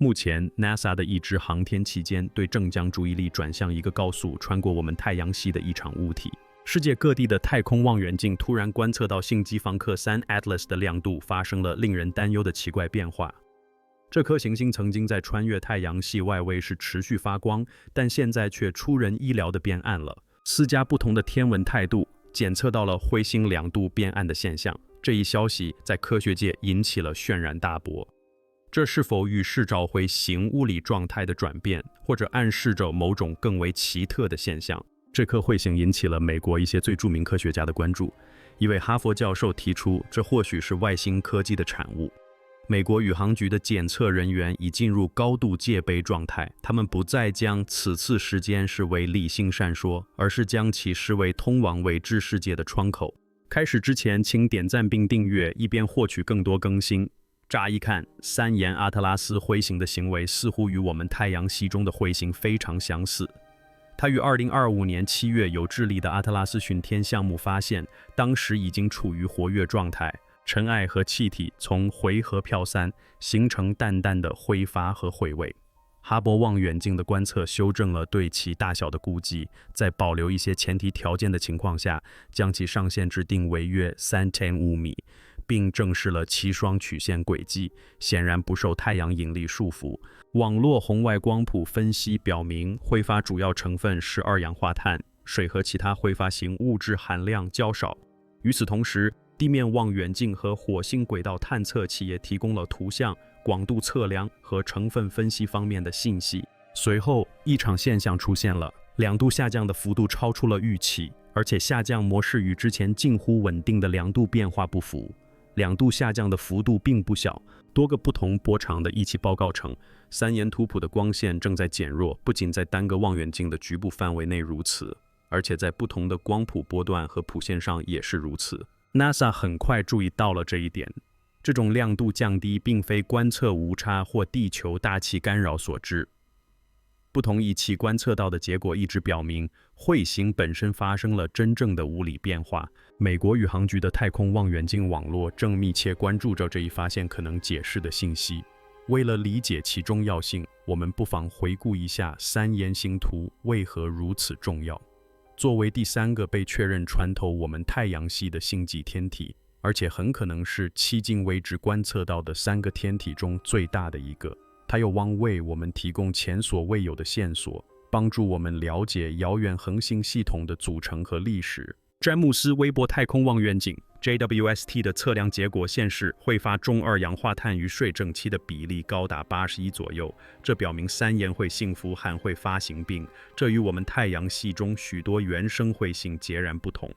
目前 NASA 的一支航天期间对正将注意力转向一个高速穿过我们太阳系的异常物体。世界各地的太空望远镜突然观测到星际房客3 Atlas 的亮度发生了令人担忧的奇怪变化。这颗行星曾经在穿越太阳系外围时持续发光，但现在却出人意料地变暗了。4家不同的天文态度检测到了彗星亮度变暗的现象，这一消息在科学界引起了轩然大波。这是否预示着彗星物理状态的转变，或者暗示着某种更为奇特的现象？这颗彗星引起了美国一些最著名科学家的关注。一位哈佛教授提出，这或许是外星科技的产物。美国宇航局的检测人员已进入高度戒备状态，他们不再将此次时间视为理性闪烁，而是将其视为通往未知世界的窗口。开始之前，请点赞并订阅，以便获取更多更新。乍一看，3岩阿特拉斯彗星的行为似乎与我们太阳系中的彗星非常相似。它于2025年7月由智利的阿特拉斯巡天项目发现，当时已经处于活跃状态，尘埃和气体从回合飘散，形成淡淡的挥发和彗尾。哈勃望远镜的观测修正了对其大小的估计，在保留一些前提条件的情况下，将其上限值定为约3.5米，并证实了其双曲线轨迹显然不受太阳引力束缚。网络红外光谱分析表明，挥发主要成分是二氧化碳，水和其他挥发型物质含量较少。与此同时，地面望远镜和火星轨道探测器也提供了图像、广度测量和成分分析方面的信息。随后，异常现象出现了，亮度下降的幅度超出了预期，而且下降模式与之前近乎稳定的亮度变化不符。亮度下降的幅度并不小，多个不同波长的仪器报告称，3岩图谱的光线正在减弱，不仅在单个望远镜的局部范围内如此，而且在不同的光谱波段和谱线上也是如此。NASA 很快注意到了这一点。这种亮度降低并非观测误差或地球大气干扰所致。不同仪器观测到的结果一直表明，彗星本身发生了真正的物理变化。美国宇航局的太空望远镜网络正密切关注着这一发现可能解释的信息。为了理解其重要性，我们不妨回顾一下3岩星图为何如此重要。作为第3个被确认穿透我们太阳系的星际天体，而且很可能是迄今为止观测到的3个天体中最大的一个，它有望为我们提供前所未有的线索，帮助我们了解遥远恒星系统的组成和历史。詹姆斯韦伯太空望远镜 JWST 的测量结果显示，挥发中二氧化碳与水蒸气的比例高达81左右，这表明3岩会幸福含会发行病，这与我们太阳系中许多原生彗星截然不同。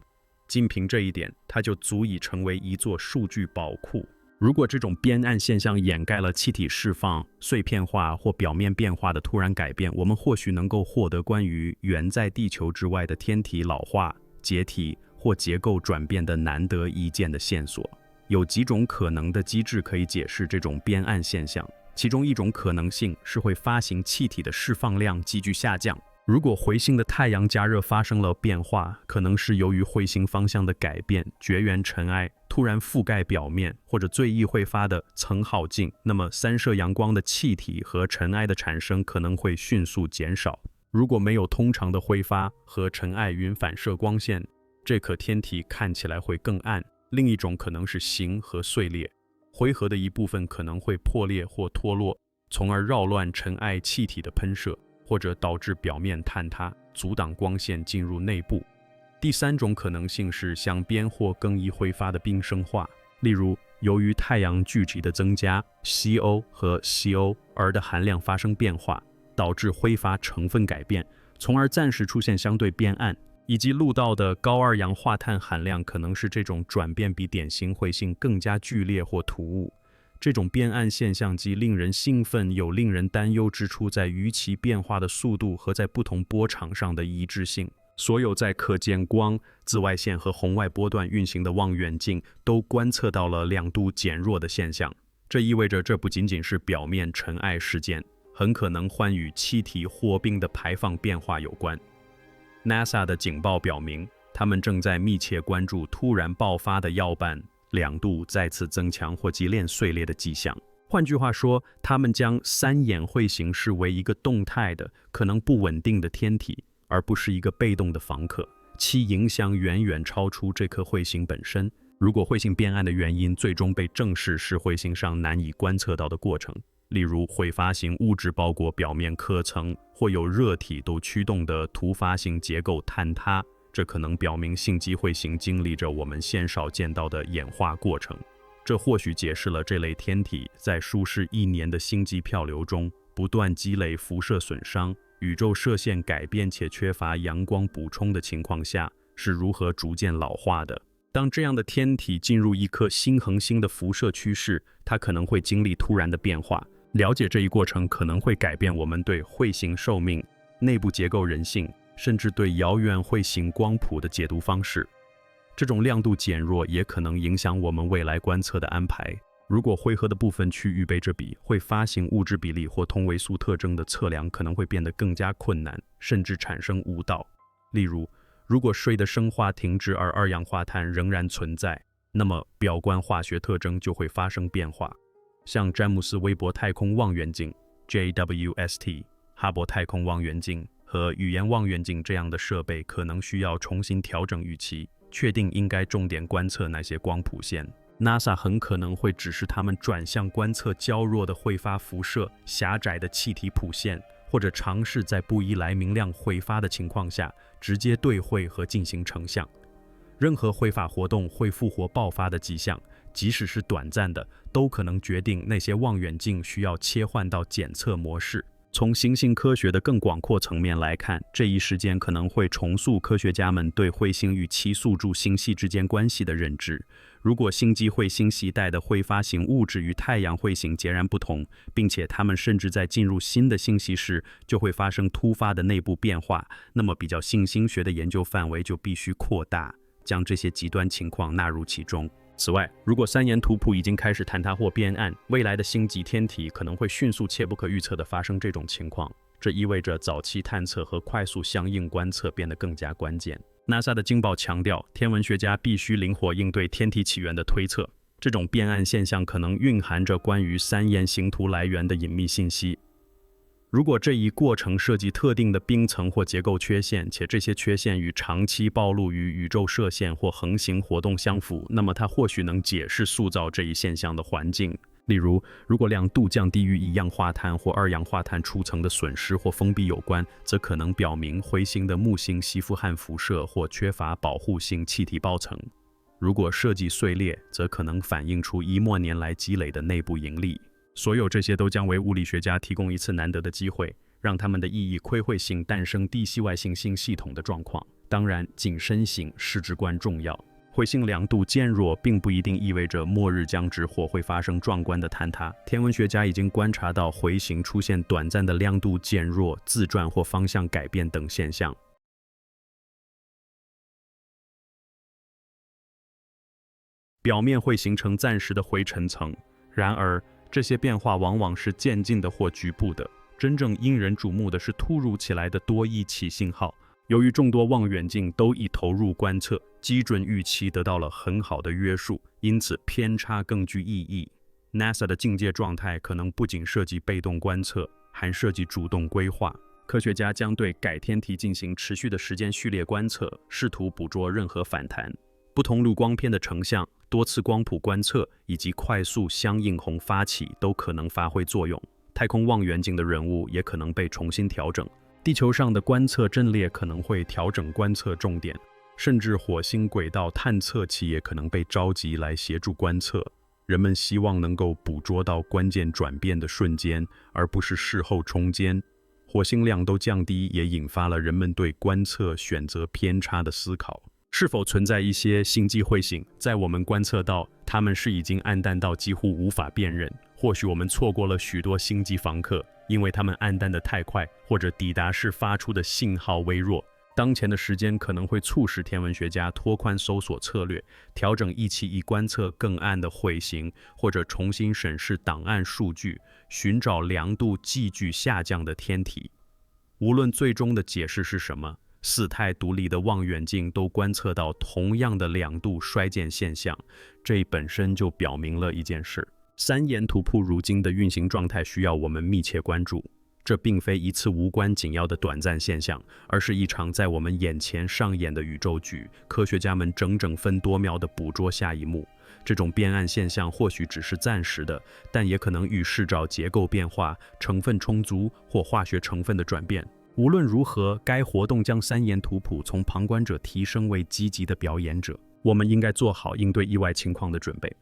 仅凭这一点，它就足以成为一座数据宝库。如果这种变暗现象掩盖了气体释放、碎片化或表面变化的突然改变，我们或许能够获得关于远在地球之外的天体老化、解体或结构转变的难得一见的线索。有几种可能的机制可以解释这种变暗现象，其中一种可能性是会发行气体的释放量急剧下降。如果彗星的太阳加热发生了变化，可能是由于彗星方向的改变，绝缘尘埃突然覆盖表面，或者最易挥发的层耗尽，那么散射阳光的气体和尘埃的产生可能会迅速减少。如果没有通常的挥发和尘埃云反射光线，这颗天体看起来会更暗。另一种可能是形和碎裂，回合的一部分可能会破裂或脱落，从而扰乱尘埃气体的喷射，或者导致表面坍塌，阻挡光线进入内部。第3种可能性是向边或更易挥发的冰生化，例如由于太阳聚集的增加 ，CO 和 COR 的含量发生变化，导致挥发成分改变，从而暂时出现相对变暗，以及录到的高二氧化碳含量可能是这种转变比典型彗星更加剧烈或突兀。这种变暗现象既令人兴奋，有令人担忧之处在于其变化的速度和在不同波长上的一致性。所有在可见光、紫外线和红外波段运行的望远镜都观测到了亮度减弱的现象，这意味着这不仅仅是表面尘埃事件，很可能还与气体或冰的排放变化有关。NASA 的警报表明，他们正在密切关注突然爆发的耀斑亮度再次增强或级链碎裂的迹象。换句话说，他们将三眼彗星视为一个动态的、可能不稳定的天体，而不是一个被动的访客，其影响远远超出这颗彗星本身。如果彗星变暗的原因最终被证实是彗星上难以观测到的过程，例如挥发性物质包裹表面壳层或有热体都驱动的突发性结构坍塌，这可能表明星际彗星经历着我们鲜少见到的演化过程。这或许解释了这类天体在数十亿年的星际漂流中不断积累辐射损伤、宇宙射线改变且缺乏阳光补充的情况下是如何逐渐老化的。当这样的天体进入一颗新恒星的辐射趋势，它可能会经历突然的变化。了解这一过程可能会改变我们对彗星寿命、内部结构人性，甚至对遥远彗星光谱的解读方式。这种亮度减弱也可能影响我们未来观测的安排。如果灰褐的部分区域被这比会发行物质比例或同位素特征的测量可能会变得更加困难，甚至产生误导。例如，如果水的生化停止而二氧化碳仍然存在，那么表观化学特征就会发生变化。像詹姆斯韦伯太空望远镜 （JWST）、哈勃太空望远镜和语言望远镜这样的设备可能需要重新调整预期，确定应该重点观测哪些光谱线。NASA 很可能会指示他们转向观测较弱的挥发辐射、狭窄的气体谱线，或者尝试在不依赖明亮挥发的情况下直接对绘和进行成像。任何挥发活动会复活爆发的迹象，即使是短暂的，都可能决定那些望远镜需要切换到检测模式。从行星科学的更广阔层面来看，这一事件可能会重塑科学家们对彗星与其宿主星系之间关系的认知。如果星际彗星携带的挥发型物质与太阳彗星截然不同，并且它们甚至在进入新的星系时就会发生突发的内部变化，那么比较行星学的研究范围就必须扩大，将这些极端情况纳入其中。此外，如果三眼图谱已经开始坍塌或变暗，未来的星际天体可能会迅速且不可预测地发生这种情况。这意味着早期探测和快速相应观测变得更加关键。NASA 的惊爆强调，天文学家必须灵活应对天体起源的推测。这种变暗现象可能蕴含着关于三眼星图来源的隐秘信息。如果这一过程涉及特定的冰层或结构缺陷，且这些缺陷与长期暴露于宇宙射线或恒星活动相符，那么它或许能解释塑造这一现象的环境。例如，如果亮度降低与一氧化碳或二氧化碳出层的损失或封闭有关，则可能表明彗星的木星吸附氦辐射或缺乏保护性气体包层。如果设计碎裂，则可能反映出1万年来积累的内部引力。所有这些都将为物理学家提供一次难得的机会，让他们的意义窥绘性诞生地系外行星系统的状况。当然，谨慎性至关重要。彗星亮度渐弱并不一定意味着末日将至或会发生壮观的坍塌。天文学家已经观察到彗星出现短暂的亮度减弱、自转或方向改变等现象。表面会形成暂时的灰尘层，然而这些变化往往是渐进的或局部的。真正引人瞩目的是突如其来的多亿起信号。由于众多望远镜都已投入观测，基准预期得到了很好的约束，因此偏差更具意义。NASA 的境界状态可能不仅涉及被动观测，还涉及主动规划。科学家将对该天体进行持续的时间序列观测，试图捕捉任何反弹。不同路光片的成像、多次光谱观测以及快速相应红发起都可能发挥作用。太空望远镜的任务也可能被重新调整。地球上的观测阵列可能会调整观测重点，甚至火星轨道探测器也可能被召集来协助观测。人们希望能够捕捉到关键转变的瞬间，而不是事后冲坚。火星亮度降低也引发了人们对观测选择偏差的思考。是否存在一些星际彗星，在我们观测到它们是已经暗淡到几乎无法辨认？或许我们错过了许多星际访客，因为它们暗淡得太快，或者抵达时发出的信号微弱。当前的时间可能会促使天文学家拓宽搜索策略，调整仪器以观测更暗的彗星，或者重新审视档案数据，寻找亮度急剧下降的天体。无论最终的解释是什么，4台独立的望远镜都观测到同样的亮度衰减现象，这本身就表明了一件事：三岩突瀑如今的运行状态需要我们密切关注。这并非一次无关紧要的短暂现象，而是一场在我们眼前上演的宇宙剧。科学家们整整分多秒地捕捉下一幕。这种变暗现象或许只是暂时的，但也可能预示着结构变化、成分充足或化学成分的转变。无论如何，该活动将三岩突瀑从旁观者提升为积极的表演者。我们应该做好应对意外情况的准备。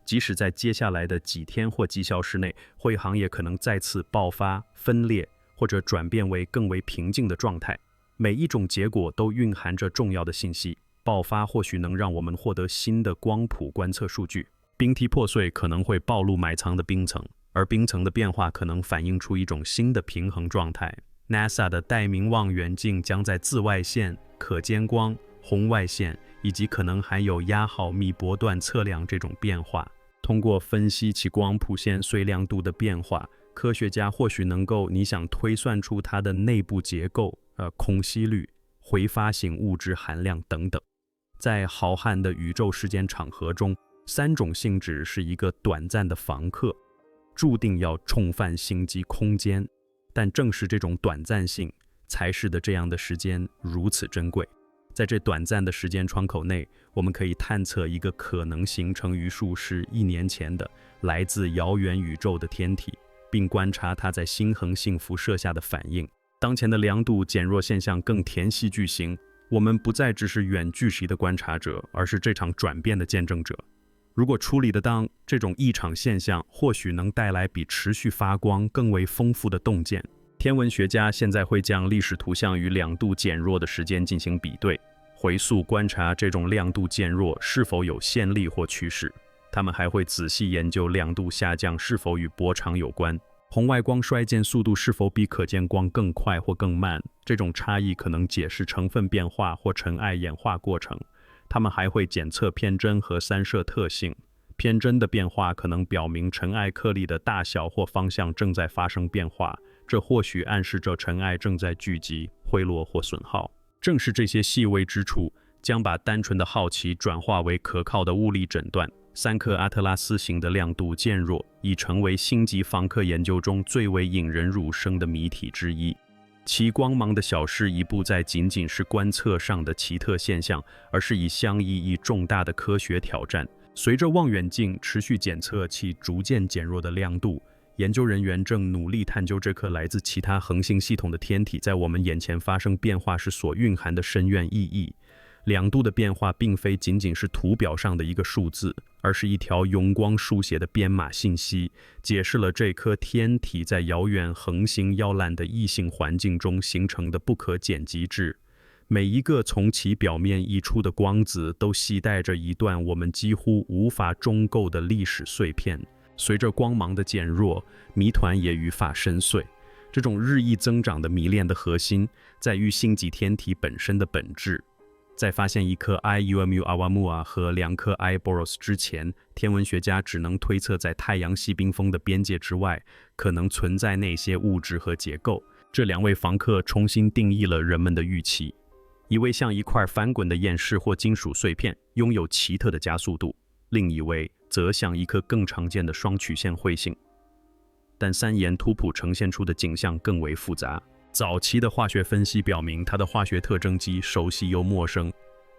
即使在接下来的几天或几小时内，会行业可能再次爆发、分裂，或者转变为更为平静的状态。每一种结果都蕴含着重要的信息。爆发或许能让我们获得新的光谱观测数据。冰体破碎可能会暴露埋藏的冰层，而冰层的变化可能反映出一种新的平衡状态。NASA 的戴明望远镜将在紫外线、可见光、红外线以及可能含有压毫米波段测量这种变化。通过分析其光谱线碎亮度的变化，科学家或许能够推算出它的内部结构、空隙率、挥发性物质含量等等。在浩瀚的宇宙时间场合中，三种性质是一个短暂的房客，注定要冲犯星际空间。但正是这种短暂性，才使得这样的时间如此珍贵。在这短暂的时间窗口内，我们可以探测一个可能形成于数十亿年前的来自遥远宇宙的天体，并观察它在星恒性辐射下的反应。当前的亮度减弱现象更填息巨型，我们不再只是远距离的观察者，而是这场转变的见证者。如果处理得当，这种异常现象或许能带来比持续发光更为丰富的洞见。天文学家现在会将历史图像与亮度减弱的时间进行比对，回溯观察这种亮度减弱是否有先例或趋势。他们还会仔细研究亮度下降是否与波长有关，红外光衰减速度是否比可见光更快或更慢。这种差异可能解释成分变化或尘埃演化过程。他们还会检测偏振和散射特性。偏振的变化可能表明尘埃颗粒的大小或方向正在发生变化，这或许暗示着尘埃正在聚集、灰落或损耗。正是这些细微之处，将把单纯的好奇转化为可靠的物理诊断。三颗阿特拉斯星的亮度渐弱，已成为星际访客研究中最为引人入胜的谜题之一。其光芒的消失已不再仅仅是观测上的奇特现象，而是一项意义重大的科学挑战。随着望远镜持续检测其逐渐减弱的亮度，研究人员正努力探究这颗来自其他恒星系统的天体在我们眼前发生变化时所蕴含的深远意义。亮度的变化并非仅仅是图表上的一个数字，而是一条用光书写的编码信息，解释了这颗天体在遥远恒星摇篮的异性环境中形成的不可减机制。每一个从其表面溢出的光子都携带着一段我们几乎无法中构的历史碎片。随着光芒的减弱，谜团也愈发深邃。这种日益增长的迷恋的核心，在于星际天体本身的本质。在发现一颗 Iumu-Awamua 和2颗 I-Boros 之前，天文学家只能推测在太阳系冰封的边界之外，可能存在那些物质和结构。这两位访客重新定义了人们的预期。一位像一块翻滚的岩石或金属碎片，拥有奇特的加速度；另一位则像一颗更常见的双曲线彗星。但三岩突瀑呈现出的景象更为复杂。早期的化学分析表明，它的化学特征既熟悉又陌生。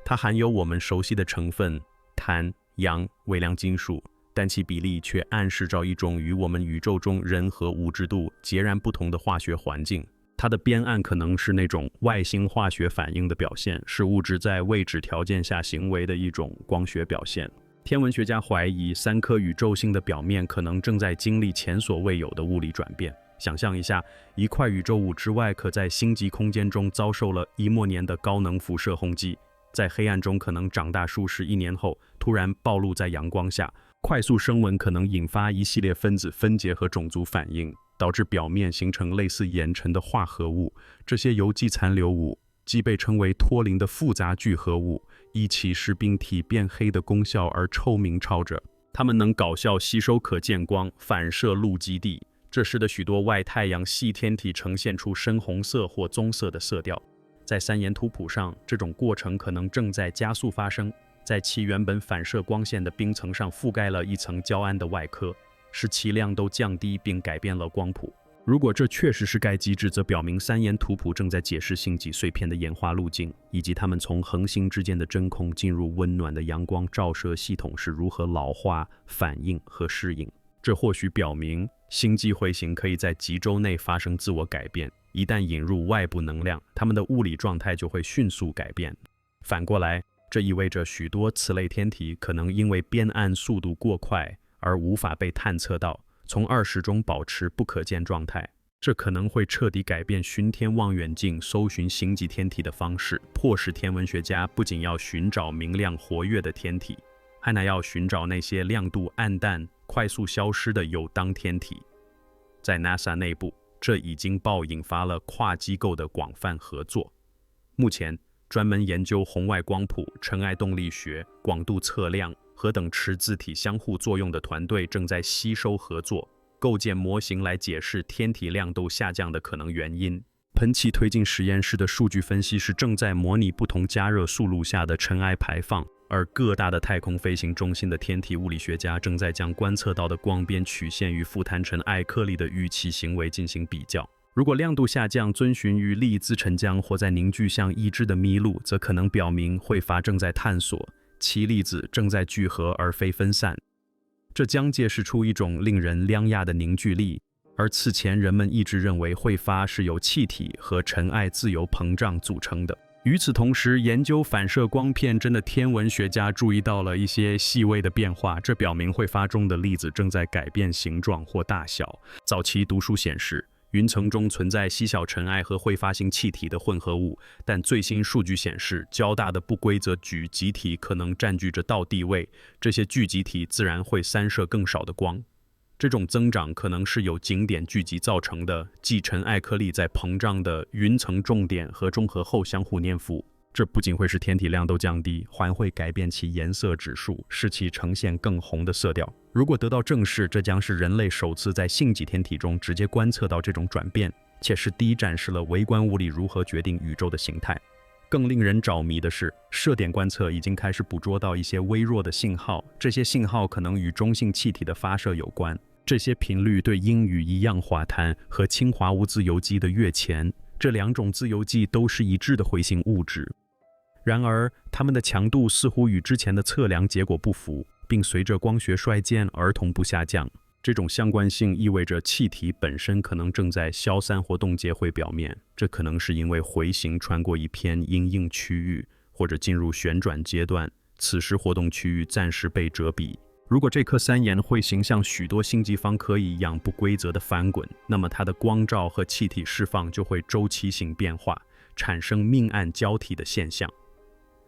它含有我们熟悉的成分碳、氧、微量金属，但其比例却暗示着一种与我们宇宙中任何物质度截然不同的化学环境。它的边岸可能是那种外星化学反应的表现，是物质在未知条件下行为的一种光学表现。天文学家怀疑3颗宇宙星的表面可能正在经历前所未有的物理转变。想象一下，一块宇宙物之外壳在星际空间中遭受了1末年的高能辐射轰击，在黑暗中可能长大数十亿年后，突然暴露在阳光下，快速升温可能引发一系列分子分解和种族反应，导致表面形成类似岩尘的化合物。这些油基残留物既被称为脱磷的复杂聚合物，以其使冰体变黑的功效而臭名昭著。它们能高效吸收可见光，反射路基地，这使得许多外太阳系天体呈现出深红色或棕色的色调。在三岩突瀑上，这种过程可能正在加速发生，在其原本反射光线的冰层上覆盖了一层焦暗的外壳。使其亮度降低并改变了光谱。如果这确实是该机制，则表明三眼图谱正在解释星际碎片的演化路径，以及它们从恒星之间的真空进入温暖的阳光照射系统是如何老化、反应和适应。这或许表明星际彗星可以在几周内发生自我改变，一旦引入外部能量，它们的物理状态就会迅速改变。反过来，这意味着许多此类天体可能因为变暗速度过快而无法被探测到，从20中保持不可见状态。这可能会彻底改变巡天望远镜搜寻星际天体的方式，迫使天文学家不仅要寻找明亮活跃的天体，还要寻找那些亮度暗淡、快速消失的有当天体。在 NASA 内部，这已经引发了跨机构的广泛合作。目前，专门研究红外光谱、尘埃动力学、广度测量和等持字体相互作用的团队正在携手合作，构建模型来解释天体亮度下降的可能原因。喷气推进实验室的数据分析师正在模拟不同加热速率下的尘埃排放，而各大的太空飞行中心的天体物理学家正在将观测到的光边曲线与富含尘埃颗粒的预期行为进行比较。如果亮度下降遵循于粒子沉降或在凝聚像已知的麋鹿，则可能表明彗发正在探索，其粒子正在聚合而非分散。这将揭示出一种令人惊讶的凝聚力，而此前人们一直认为彗发是由气体和尘埃自由膨胀组成的。与此同时，研究反射光片针的天文学家注意到了一些细微的变化，这表明彗发中的粒子正在改变形状或大小。早期读书显示，云层中存在稀小尘埃和挥发性气体的混合物，但最新数据显示，较大的不规则聚集体可能占据着道地位，这些聚集体自然会散射更少的光。这种增长可能是由景点聚集造成的，即尘埃颗粒在膨胀的云层重点和中和后相互粘附。这不仅会使天体亮度降低，还会改变其颜色指数，使其呈现更红的色调。如果得到证实，这将是人类首次在星际天体中直接观测到这种转变，且是第一展示了微观物理如何决定宇宙的形态。更令人着迷的是，射点观测已经开始捕捉到一些微弱的信号，这些信号可能与中性气体的发射有关。这些频率对应与一氧化碳和氢化物自由基的跃迁，这两种自由基都是一致的彗星物质。然而，它们的强度似乎与之前的测量结果不符，并随着光学衰减而同步下降。这种相关性意味着气体本身可能正在消散或冻结回表面，这可能是因为彗星穿过一片阴影区域，或者进入旋转阶段，此时活动区域暂时被遮蔽。如果这颗三眼彗星像许多星际方颗一样不规则的翻滚，那么它的光照和气体释放就会周期性变化，产生明暗交替的现象。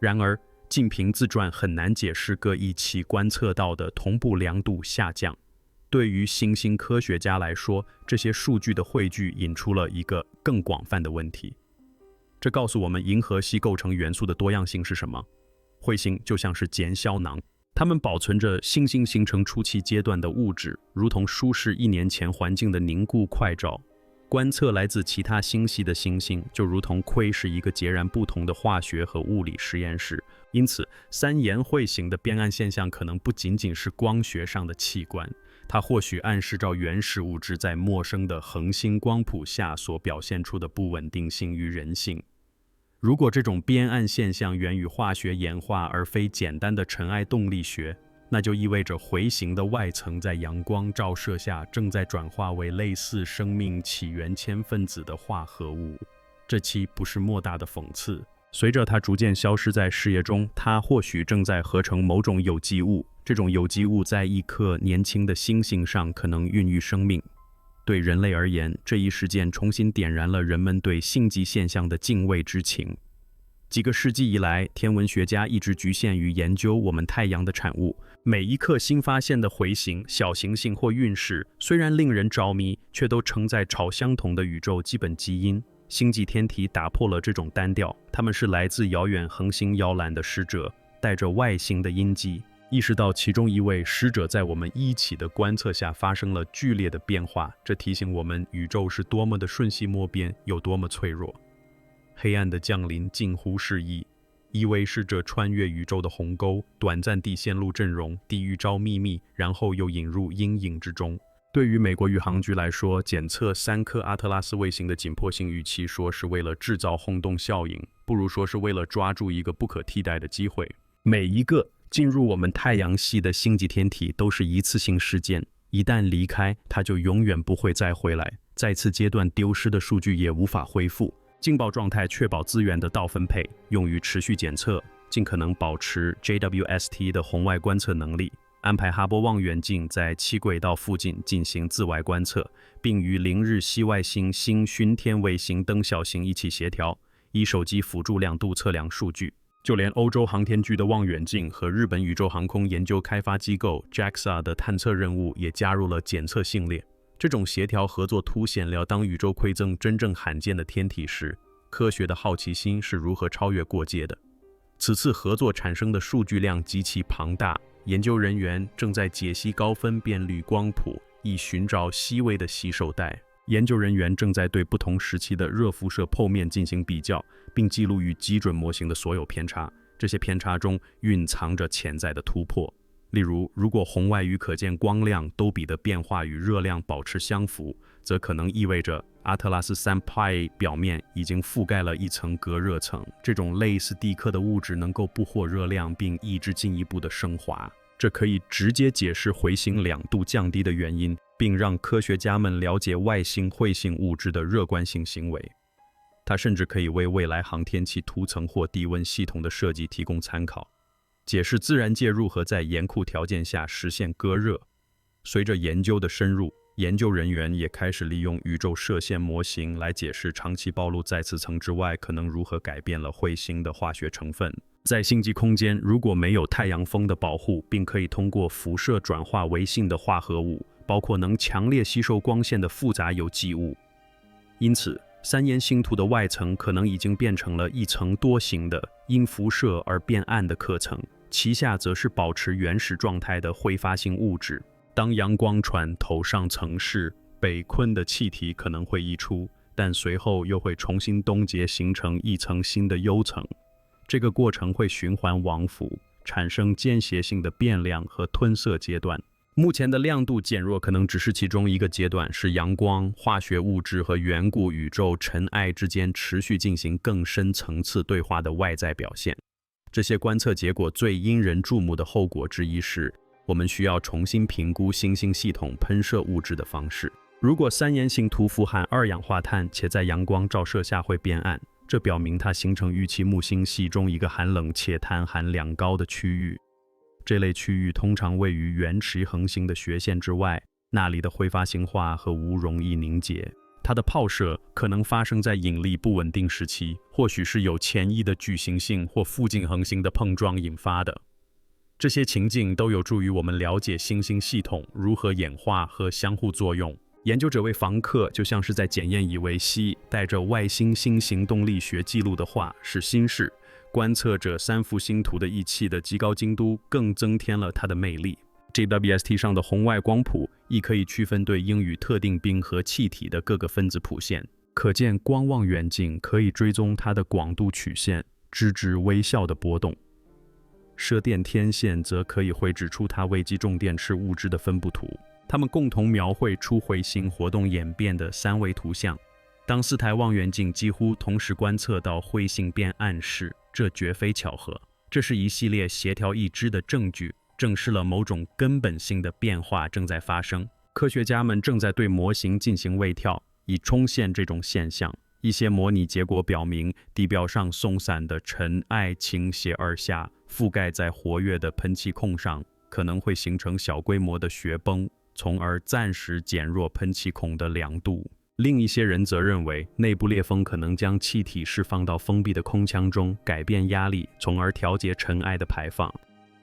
然而，近凭自传很难解释各一起观测到的同步亮度下降。对于行星科学家来说，这些数据的汇聚引出了一个更广泛的问题。这告诉我们银河系构成元素的多样性是什么？彗星就像是简胶囊，它们保存着星星形成初期阶段的物质，如同舒适1年前环境的凝固快照。观测来自其他星系的星星，就如同窥视一个截然不同的化学和物理实验室。因此，三眼彗星的变暗现象可能不仅仅是光学上的器官，它或许暗示着原始物质在陌生的恒星光谱下所表现出的不稳定性与人性。如果这种变暗现象源于化学演化而非简单的尘埃动力学，那就意味着彗星的外层在阳光照射下正在转化为类似生命起源氢分子的化合物。这期不是莫大的讽刺。随着它逐渐消失在视野中，它或许正在合成某种有机物。这种有机物在一颗年轻的星星上可能孕育生命。对人类而言，这一事件重新点燃了人们对星际现象的敬畏之情。几个世纪以来，天文学家一直局限于研究我们太阳的产物。每一颗新发现的彗星、小行星或陨石，虽然令人着迷，却都承载朝相同的宇宙基本基因。星际天体打破了这种单调，它们是来自遥远恒星摇篮的使者，带着外星的印记。意识到其中一位使者在我们一起的观测下发生了剧烈的变化，这提醒我们宇宙是多么的瞬息莫辨，有多么脆弱。黑暗的降临近乎适意，一位使者穿越宇宙的鸿沟，短暂地陷入阵容，地狱招秘密，然后又引入阴影之中。对于美国宇航局来说，检测3颗阿特拉斯卫星的紧迫性，与其说是为了制造轰动效应，不如说是为了抓住一个不可替代的机会。每一个进入我们太阳系的星际天体都是一次性事件，一旦离开，它就永远不会再回来。再次阶段丢失的数据也无法恢复。警报状态确保资源的倒分配，用于持续检测，尽可能保持 JWST 的红外观测能力。安排哈勃望远镜在其轨道附近进行自外观测，并与凌日系外星星巡天卫星等小型一起协调，以手机辅助亮度测量数据。就连欧洲航天局的望远镜和日本宇宙航空研究开发机构 JAXA 的探测任务也加入了检测行列。这种协调合作凸显了当宇宙馈赠真正罕见的天体时，科学的好奇心是如何超越过界的。此次合作产生的数据量极其庞大。研究人员正在解析高分辨率光谱，以寻找细微的吸收带。研究人员正在对不同时期的热辐射剖面进行比较，并记录与基准模型的所有偏差。这些偏差中蕴藏着潜在的突破。例如，如果红外与可见光亮都比的变化与热量保持相符，则可能意味着阿特拉斯3 Pi 表面已经覆盖了一层隔热层。这种类似地壳的物质能够捕获热量并抑制进一步的升华，这可以直接解释回形2度降低的原因，并让科学家们了解外星彗星物质的热惯性行为。它甚至可以为未来航天器涂层或低温系统的设计提供参考，解释自然界如何在严酷条件下实现隔热。随着研究的深入，研究人员也开始利用宇宙射线模型来解释长期暴露在此层之外可能如何改变了彗星的化学成分。在星际空间，如果没有太阳风的保护，并可以通过辐射转化为性的化合物，包括能强烈吸收光线的复杂有机物。因此，3岩星图的外层可能已经变成了一层多形的因辐射而变暗的壳层，其下则是保持原始状态的挥发性物质。当阳光穿透上层时，被困的气体可能会溢出，但随后又会重新冻结，形成一层新的铀层。这个过程会循环往复，产生间歇性的变亮和吞噬阶段。目前的亮度减弱可能只是其中一个阶段，是阳光、化学物质和远古宇宙尘埃之间持续进行更深层次对话的外在表现。这些观测结果最引人注目的后果之一是，我们需要重新评估新兴系统喷射物质的方式。如果3岩星图富含二氧化碳，且在阳光照射下会变暗，这表明它形成于其木星系中一个寒冷且碳含量高的区域。这类区域通常位于原始恒星的学线之外，那里的挥发性化合物容易凝结。它的抛射可能发生在引力不稳定时期，或许是有潜意的巨行星或附近恒星的碰撞引发的。这些情境都有助于我们了解新兴系统如何演化和相互作用。研究者为访客就像是在检验以为系带着外星新行动力学记录的话是新事。观测者3幅星图的仪器的极高精度更增添了它的魅力。JWST 上的红外光谱亦可以区分对应与特定冰和气体的各个分子谱线。可见光望远镜可以追踪它的广度曲线，直至微小的波动。射电天线则可以绘制出它微基重电池物质的分布图，它们共同描绘出彗星活动演变的3维图像。当4台望远镜几乎同时观测到彗星变暗时，这绝非巧合，这是一系列协调一致的证据，证实了某种根本性的变化正在发生。科学家们正在对模型进行微调，以重现这种现象。一些模拟结果表明，地表上松散的尘埃倾斜而下，覆盖在活跃的喷气孔上，可能会形成小规模的雪崩，从而暂时减弱喷气孔的亮度。另一些人则认为，内部裂缝可能将气体释放到封闭的空腔中，改变压力，从而调节尘埃的排放。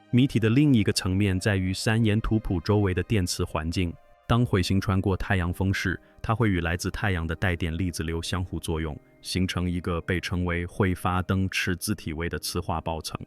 谜题的另一个层面在于3岩图谱周围的电磁环境。当彗星穿过太阳风时，它会与来自太阳的带电粒子流相互作用，形成一个被称为挥发灯池子体位的磁化爆层。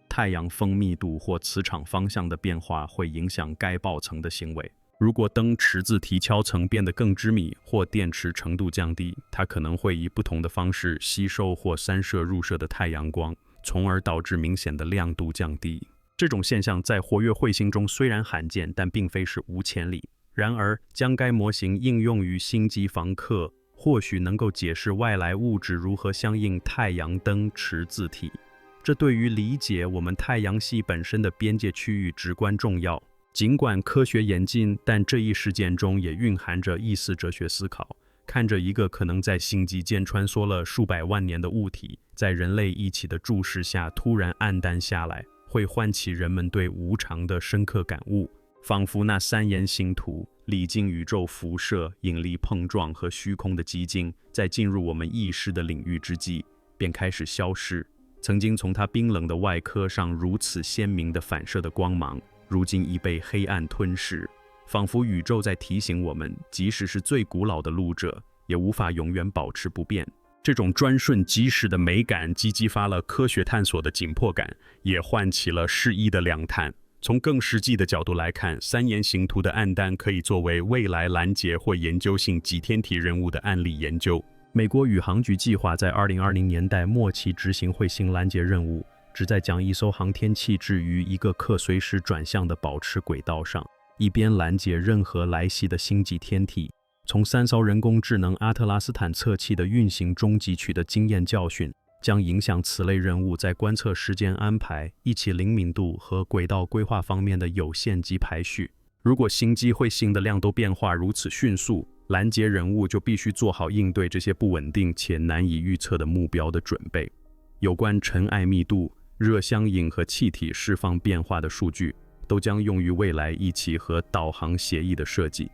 太阳风密度或磁场方向的变化会影响该爆层的行为。如果灯池子体壳层变得更致密，或电池程度降低，它可能会以不同的方式吸收或散射入射的太阳光，从而导致明显的亮度降低。这种现象在活跃彗星中虽然罕见，但并非是无前例。然而，将该模型应用于星际房客，或许能够解释外来物质如何相应太阳灯池自体。这对于理解我们太阳系本身的边界区域至关重要。尽管科学演进，但这一事件中也蕴含着异似哲学思考。看着一个可能在星际间穿梭了数百万年的物体，在人类一起的注视下突然暗淡下来，会唤起人们对无常的深刻感悟。仿佛那三岩星图历经宇宙辐射、引力碰撞和虚空的激进，在进入我们意识的领域之际，便开始消失。曾经从它冰冷的外壳上如此鲜明地反射的光芒，如今已被黑暗吞噬。仿佛宇宙在提醒我们，即使是最古老的路者，也无法永远保持不变。这种专瞬即逝的美感，既激发了科学探索的紧迫感，也唤起了适意的两叹。从更实际的角度来看，三岩形图的暗淡可以作为未来拦截或研究性极天体任务的案例研究。美国宇航局计划在2020年代末期执行彗星拦截任务，旨在将一艘航天器置于一个可随时转向的保持轨道上，一边拦截任何来袭的星际天体。从3艘人工智能阿特拉斯坦测器的运行中汲取的经验教训，将影响此类任务在观测时间安排、一起灵敏度和轨道规划方面的有限及排序。如果星际彗星的亮度变化如此迅速，拦截任务就必须做好应对这些不稳定且难以预测的目标的准备。有关尘埃密度、热相引和气体释放变化的数据，都将用于未来一起和导航协议的设计。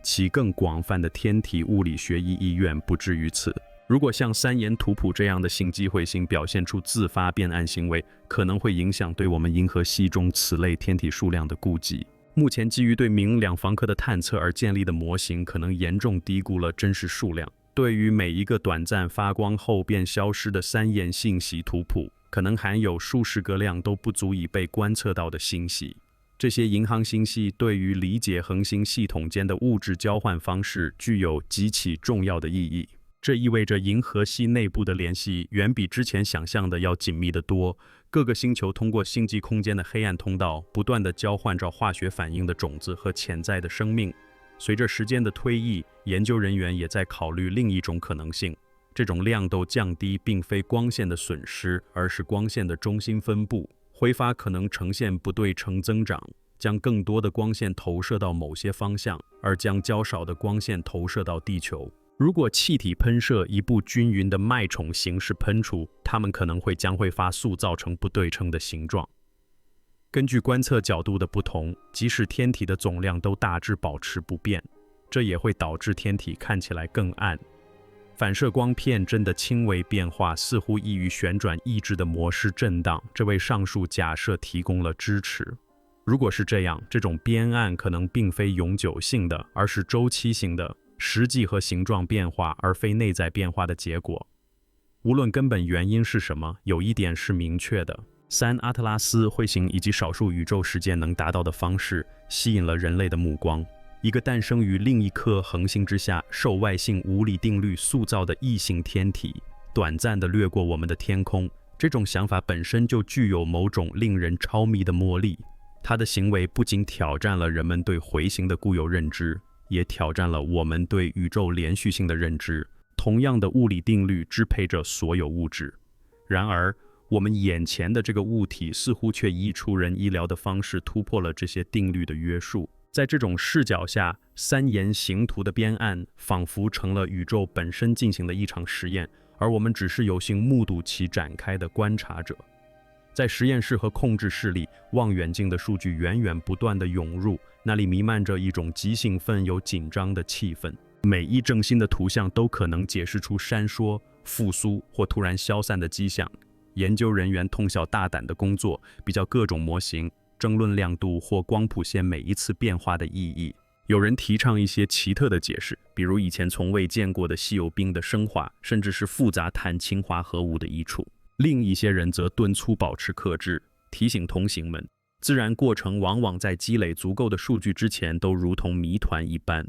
其更广泛的天体物理学意义远不止于此。如果像三岩图谱这样的星际彗星表现出自发变暗行为，可能会影响对我们银河系中此类天体数量的估计。目前基于对明两房客的探测而建立的模型，可能严重低估了真实数量。对于每一个短暂发光后便消失的三岩信息图谱，可能含有数十个量都不足以被观测到的星系。这些银行星系对于理解恒星系统间的物质交换方式具有极其重要的意义。这意味着银河系内部的联系远比之前想象的要紧密得多。各个星球通过星际空间的黑暗通道，不断地交换着化学反应的种子和潜在的生命。随着时间的推移，研究人员也在考虑另一种可能性。这种亮度降低并非光线的损失，而是光线的中心分布。挥发可能呈现不对称增长，将更多的光线投射到某些方向，而将较少的光线投射到地球。如果气体喷射以不均匀的脉冲形式喷出，它们可能将会发速，造成不对称的形状。根据观测角度的不同，即使天体的总量都大致保持不变，这也会导致天体看起来更暗。反射光片针的轻微变化似乎易于旋转抑制的模式震荡，这为上述假设提供了支持。如果是这样，这种边暗可能并非永久性的，而是周期性的。实际和形状变化而非内在变化的结果。无论根本原因是什么，有一点是明确的：阿特拉斯彗星以及少数宇宙事件能达到的方式吸引了人类的目光。一个诞生于另一颗恒星之下、受外性物理定律塑造的异性天体，短暂地掠过我们的天空，这种想法本身就具有某种令人超迷的魔力。它的行为不仅挑战了人们对回形的固有认知，也挑战了我们对宇宙连续性的认知。同样的物理定律支配着所有物质，然而我们眼前的这个物体似乎却以出人意料的方式突破了这些定律的约束。在这种视角下，三岩形图的边暗仿佛成了宇宙本身进行的一场实验，而我们只是有幸目睹其展开的观察者。在实验室和控制室里，望远镜的数据源源不断地涌入，那里弥漫着一种极兴奋又紧张的气氛。每一正新的图像都可能解释出闪烁、复苏或突然消散的迹象。研究人员通宵大胆地工作，比较各种模型，争论亮度或光谱线每一次变化的意义。有人提倡一些奇特的解释，比如以前从未见过的稀有冰的升华，甚至是复杂碳氢化合物的益处。另一些人则敦促保持克制，提醒同行们，自然过程往往在积累足够的数据之前都如同谜团一般。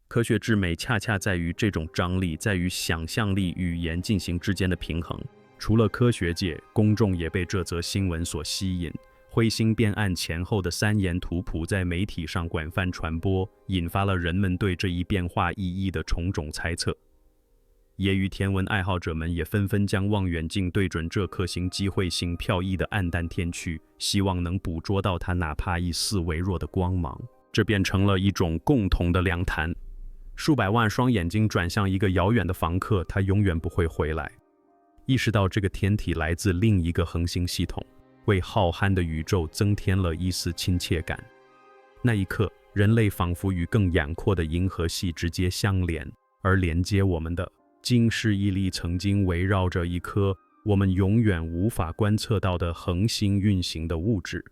科学之美恰恰在于这种张力，在于想象力语言进行之间的平衡。除了科学界，公众也被这则新闻所吸引。彗星变暗前后的三眼图谱在媒体上广泛传播，引发了人们对这一变化意义的种种猜测。业余天文爱好者们也纷纷将望远镜对准这颗星机会性飘逸的暗淡天区，希望能捕捉到它哪怕一丝微弱的光芒。这变成了一种共同的量谈。数百万双眼睛转向一个遥远的房客，他永远不会回来。意识到这个天体来自另一个恒星系统，为浩瀚的宇宙增添了一丝亲切感。那一刻，人类仿佛与更广阔的银河系直接相连，而连接我们的，竟是一粒曾经围绕着一颗我们永远无法观测到的恒星运行的物质。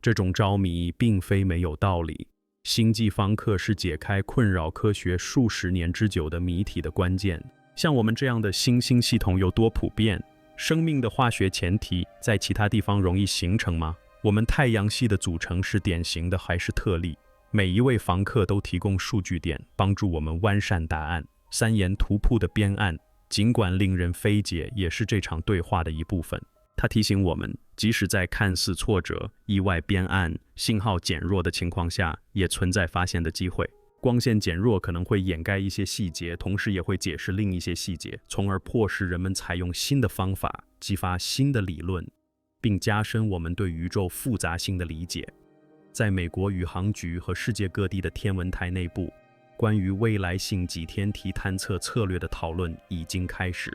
这种着迷并非没有道理。星际访客是解开困扰科学数十年之久的谜题的关键。像我们这样的新兴系统有多普遍？生命的化学前提在其他地方容易形成吗？我们太阳系的组成是典型的还是特例？每一位访客都提供数据点，帮助我们完善答案。三眼图谱的编案，尽管令人费解，也是这场对话的一部分。它提醒我们，即使在看似挫折、意外变暗、信号减弱的情况下，也存在发现的机会。光线减弱可能会掩盖一些细节，同时也会解释另一些细节，从而迫使人们采用新的方法，激发新的理论，并加深我们对宇宙复杂性的理解。在美国宇航局和世界各地的天文台内部，关于未来性几天体探测策略的讨论已经开始。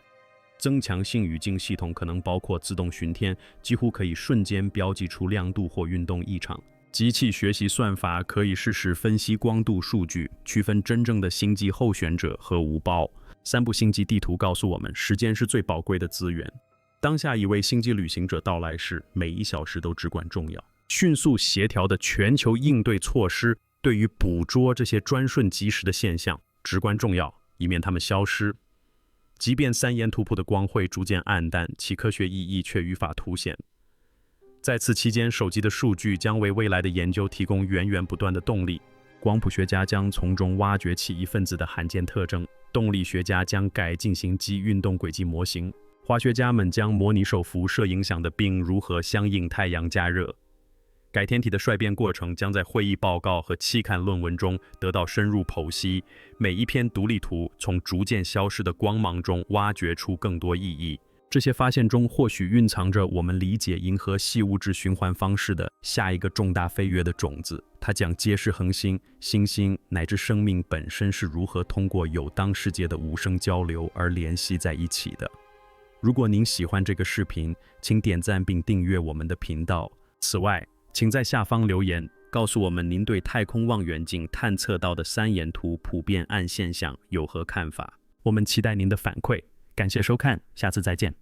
增强性语境系统可能包括自动巡天，几乎可以瞬间标记出亮度或运动异常。机器学习算法可以实时分析光度数据，区分真正的星际候选者和无胞。三部星际地图告诉我们，时间是最宝贵的资源。当下一位星际旅行者到来时，每一小时都至关重要。迅速协调的全球应对措施对于捕捉这些专瞬即时的现象至关重要，以免它们消失。即便三眼图谱的光会逐渐暗淡，其科学意义却愈发凸显。在此期间，手机的数据将为未来的研究提供源源不断的动力。光谱学家将从中挖掘起一分子的罕见特征，动力学家将改进行机运动轨迹模型，化学家们将模拟受辐射影响的冰如何相应太阳加热。该天体的衰变过程将在会议报告和期刊论文中得到深入剖析，每一篇独立图从逐渐消失的光芒中挖掘出更多意义。这些发现中或许蕴藏着我们理解银河系物质循环方式的下一个重大飞跃的种子，它将揭示恒星、星星乃至生命本身是如何通过有当世界的无声交流而联系在一起的。如果您喜欢这个视频，请点赞并订阅我们的频道。此外，请在下方留言，告诉我们您对太空望远镜探测到的三眼图普遍暗现象有何看法。我们期待您的反馈。感谢收看，下次再见。